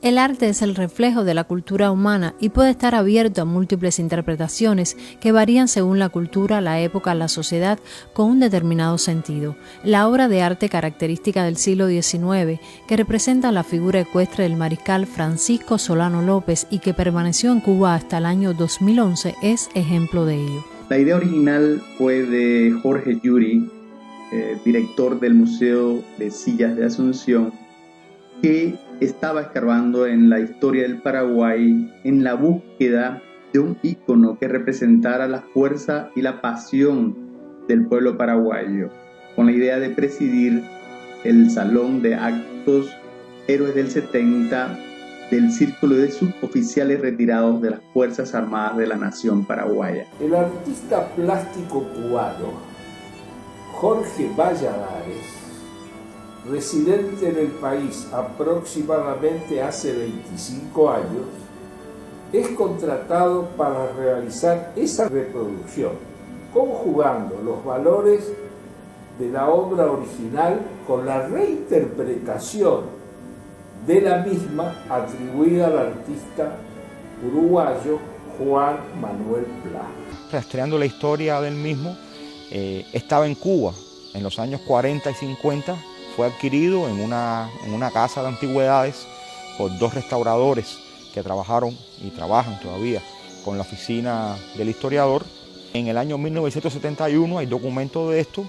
El arte es el reflejo de la cultura humana y puede estar abierto a múltiples interpretaciones que varían según la cultura, la época, la sociedad, con un determinado sentido. La obra de arte característica del siglo XIX, que representa la figura ecuestre del mariscal Francisco Solano López y que permaneció en Cuba hasta el año 2011, es ejemplo de ello. La idea original fue de Jorge Yuri, director del Museo de Sillas de Asunción, que estaba escarbando en la historia del Paraguay en la búsqueda de un ícono que representara la fuerza y la pasión del pueblo paraguayo, con la idea de presidir el Salón de Actos Héroes del 70 del Círculo de Suboficiales Retirados de las Fuerzas Armadas de la Nación Paraguaya. El artista plástico cubano Jorge Valladares, residente en el país aproximadamente hace 25 años, es contratado para realizar esa reproducción, conjugando los valores de la obra original con la reinterpretación de la misma atribuida al artista uruguayo Juan Manuel Pla. Rastreando la historia del mismo, estaba en Cuba en los años 40 y 50, fue adquirido en una casa de antigüedades por dos restauradores que trabajaron y trabajan todavía con la oficina del historiador. En el año 1971 hay documento de esto,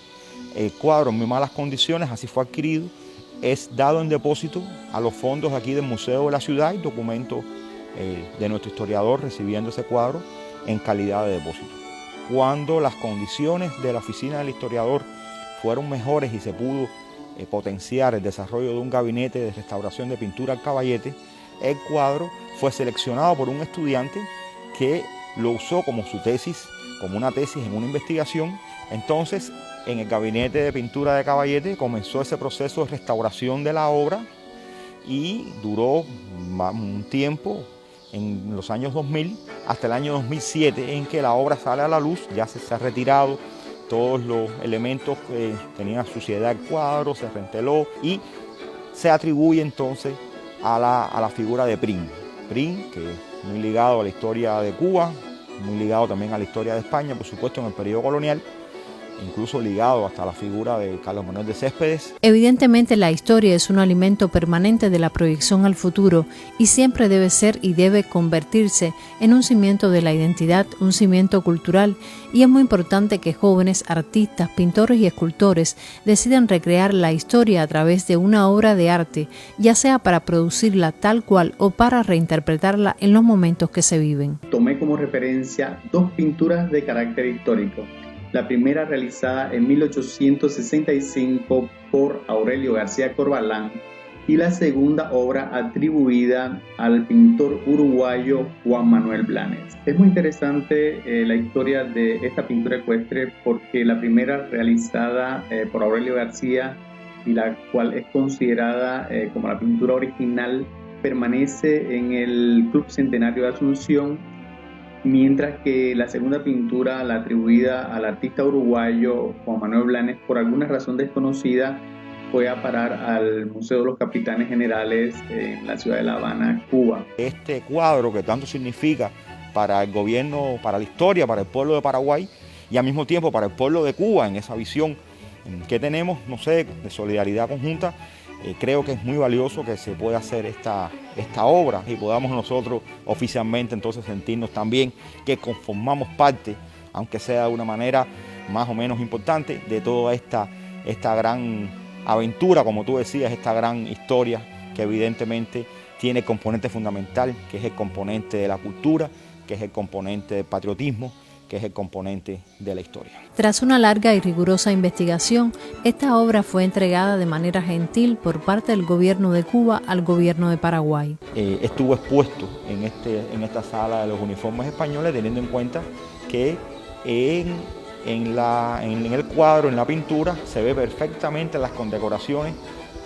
el cuadro en muy malas condiciones, así fue adquirido, es dado en depósito a los fondos aquí del Museo de la Ciudad, y documento de nuestro historiador recibiendo ese cuadro en calidad de depósito. Cuando las condiciones de la oficina del historiador fueron mejores y se pudo potenciar el desarrollo de un gabinete de restauración de pintura al caballete, el cuadro fue seleccionado por un estudiante que lo usó como su tesis, como una tesis en una investigación. Entonces, en el gabinete de pintura de caballete comenzó ese proceso de restauración de la obra y duró un tiempo, en los años 2000 hasta el año 2007, en que la obra sale a la luz. Ya se ha retirado todos los elementos que tenían suciedad el cuadro, se renteló y se atribuye entonces a la figura de Prim. Prim, que es muy ligado a la historia de Cuba, muy ligado también a la historia de España, por supuesto en el periodo colonial, incluso ligado hasta la figura de Carlos Manuel de Céspedes. Evidentemente la historia es un alimento permanente de la proyección al futuro y siempre debe ser y debe convertirse en un cimiento de la identidad, un cimiento cultural, y es muy importante que jóvenes artistas, pintores y escultores decidan recrear la historia a través de una obra de arte, ya sea para producirla tal cual o para reinterpretarla en los momentos que se viven. Tomé como referencia dos pinturas de carácter histórico. La primera realizada en 1865 por Aurelio García Corbalán y la segunda obra atribuida al pintor uruguayo Juan Manuel Blanes. Es muy interesante la historia de esta pintura ecuestre porque la primera realizada por Aurelio García y la cual es considerada como la pintura original permanece en el Club Centenario de Asunción, mientras que la segunda pintura, la atribuida al artista uruguayo Juan Manuel Blanes, por alguna razón desconocida, fue a parar al Museo de los Capitanes Generales en la ciudad de La Habana, Cuba. Este cuadro que tanto significa para el gobierno, para la historia, para el pueblo de Paraguay y al mismo tiempo para el pueblo de Cuba, en esa visión que tenemos, no sé, de solidaridad conjunta, creo que es muy valioso que se pueda hacer esta obra y podamos nosotros oficialmente entonces sentirnos también que conformamos parte, aunque sea de una manera más o menos importante, de toda esta gran aventura, como tú decías, esta gran historia que evidentemente tiene el componente fundamental, que es el componente de la cultura, que es el componente del patriotismo, que es el componente de la historia. Tras una larga y rigurosa investigación, esta obra fue entregada de manera gentil por parte del gobierno de Cuba al gobierno de Paraguay. Estuvo expuesto en esta sala de los uniformes españoles, teniendo en cuenta que en el cuadro, en la pintura, se ve perfectamente las condecoraciones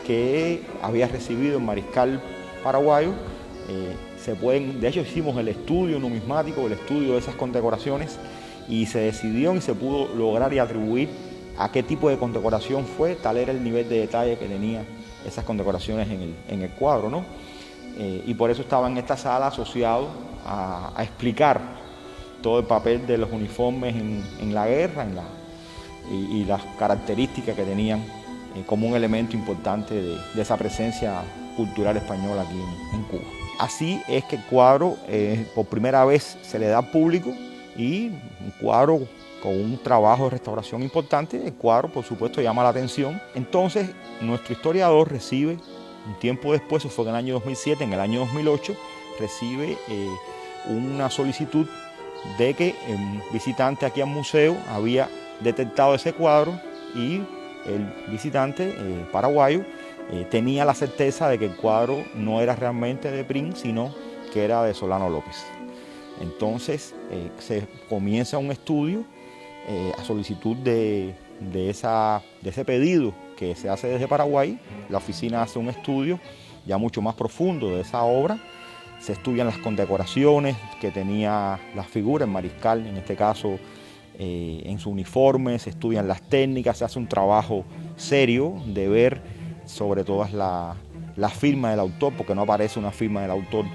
que había recibido el mariscal paraguayo. De hecho hicimos el estudio numismático, el estudio de esas condecoraciones, y se decidió y se pudo lograr y atribuir a qué tipo de condecoración fue. Tal era el nivel de detalle que tenía esas condecoraciones en el cuadro, ¿no? y por eso estaba en esta sala asociado a explicar todo el papel de los uniformes en la guerra y las características que tenían como un elemento importante de esa presencia cultural española aquí en Cuba. Así es que el cuadro por primera vez se le da al público, y un cuadro con un trabajo de restauración importante. El cuadro, por supuesto, llama la atención. Entonces, nuestro historiador recibe, un tiempo después, eso fue en el año 2007, en el año 2008, recibe una solicitud de que un visitante aquí al museo había detectado ese cuadro, y el visitante paraguayo tenía la certeza de que el cuadro no era realmente de Prim, sino que era de Solano López. Entonces se comienza un estudio a solicitud de ese pedido que se hace desde Paraguay. La oficina hace un estudio ya mucho más profundo de esa obra. Se estudian las condecoraciones que tenía la figura, el mariscal en este caso, en su uniforme, se estudian las técnicas, se hace un trabajo serio de ver sobre todas la firma del autor, porque no aparece una firma del autor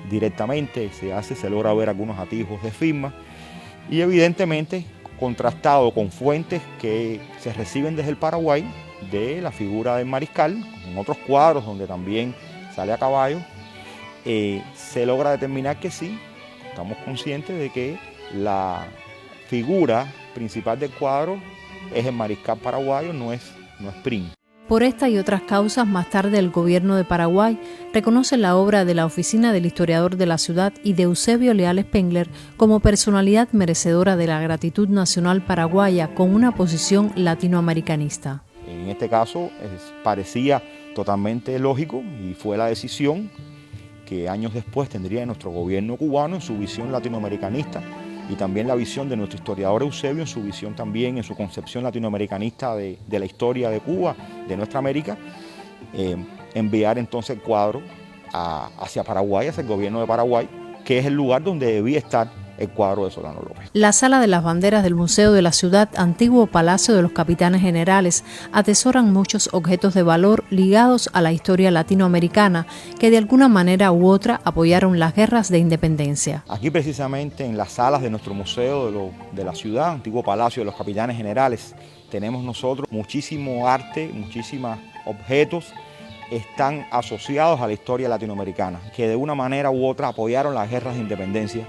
directamente, se logra ver algunos atijos de firma, y evidentemente contrastado con fuentes que se reciben desde el Paraguay de la figura del mariscal, en otros cuadros donde también sale a caballo, se logra determinar que sí, estamos conscientes de que la figura principal del cuadro es el mariscal paraguayo, no es Prim. Por esta y otras causas, más tarde el gobierno de Paraguay reconoce la obra de la Oficina del Historiador de la Ciudad y de Eusebio Leal Spengler como personalidad merecedora de la gratitud nacional paraguaya con una posición latinoamericanista. En este caso parecía totalmente lógico, y fue la decisión que años después tendría nuestro gobierno cubano en su visión latinoamericanista, y también la visión de nuestro historiador Eusebio en su visión también, en su concepción latinoamericanista de la historia de Cuba, de nuestra América, enviar entonces el cuadro hacia Paraguay, hacia el gobierno de Paraguay, que es el lugar donde debía estar el cuadro de Solano López. La Sala de las Banderas del Museo de la Ciudad, antiguo Palacio de los Capitanes Generales, atesoran muchos objetos de valor ligados a la historia latinoamericana que de alguna manera u otra apoyaron las guerras de independencia. Aquí precisamente en las salas de nuestro museo de la ciudad, antiguo Palacio de los Capitanes Generales, tenemos nosotros muchísimo arte, muchísimos objetos están asociados a la historia latinoamericana, que de una manera u otra apoyaron las guerras de independencia,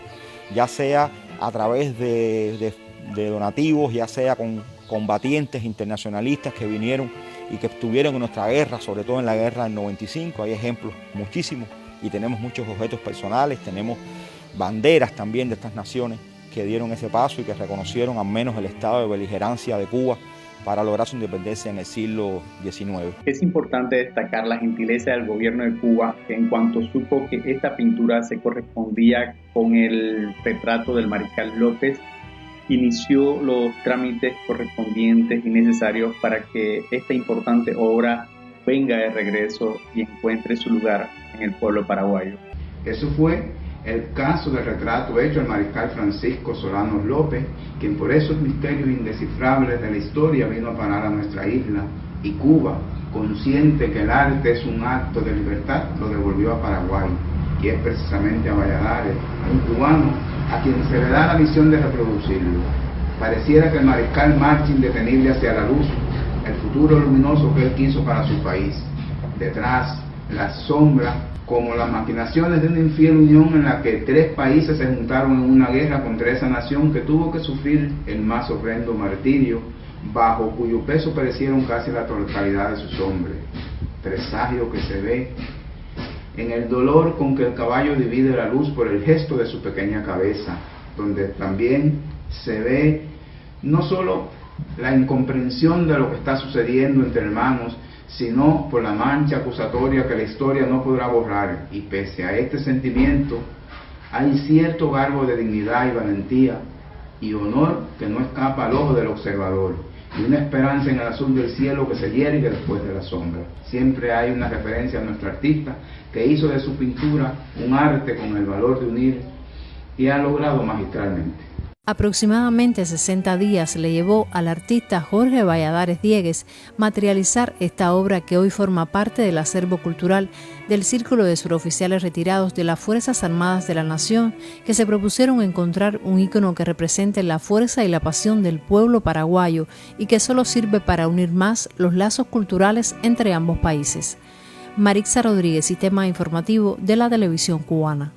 ya sea a través de donativos, ya sea con combatientes internacionalistas que vinieron y que estuvieron en nuestra guerra, sobre todo en la guerra del 95, hay ejemplos muchísimos, y tenemos muchos objetos personales, tenemos banderas también de estas naciones que dieron ese paso y que reconocieron al menos el estado de beligerancia de Cuba para lograr su independencia en el siglo XIX. Es importante destacar la gentileza del gobierno de Cuba, que en cuanto supo que esta pintura se correspondía con el retrato del mariscal López, inició los trámites correspondientes y necesarios para que esta importante obra venga de regreso y encuentre su lugar en el pueblo paraguayo. Eso fue el caso del retrato hecho al mariscal Francisco Solano López, quien por esos misterios indescifrables de la historia vino a parar a nuestra isla, y Cuba, consciente que el arte es un acto de libertad, lo devolvió a Paraguay, y es precisamente a Valladares, un cubano, a quien se le da la misión de reproducirlo. Pareciera que el mariscal marcha indetenible hacia la luz, el futuro luminoso que él quiso para su país. Detrás, la sombra, como las maquinaciones de una infiel unión en la que tres países se juntaron en una guerra contra esa nación que tuvo que sufrir el más horrendo martirio, bajo cuyo peso perecieron casi la totalidad de sus hombres. Presagio que se ve en el dolor con que el caballo divide la luz por el gesto de su pequeña cabeza, donde también se ve no solo la incomprensión de lo que está sucediendo entre hermanos, sino por la mancha acusatoria que la historia no podrá borrar, y pese a este sentimiento hay cierto garbo de dignidad y valentía y honor que no escapa al ojo del observador, y una esperanza en el azul del cielo que se yergue después de la sombra. Siempre hay una referencia a nuestro artista que hizo de su pintura un arte con el valor de unir, y ha logrado magistralmente. Aproximadamente 60 días le llevó al artista Jorge Valladares Diegues materializar esta obra que hoy forma parte del acervo cultural del Círculo de Suroficiales Retirados de las Fuerzas Armadas de la Nación, que se propusieron encontrar un ícono que represente la fuerza y la pasión del pueblo paraguayo y que solo sirve para unir más los lazos culturales entre ambos países. Marixa Rodríguez, Sistema Informativo de la Televisión Cubana.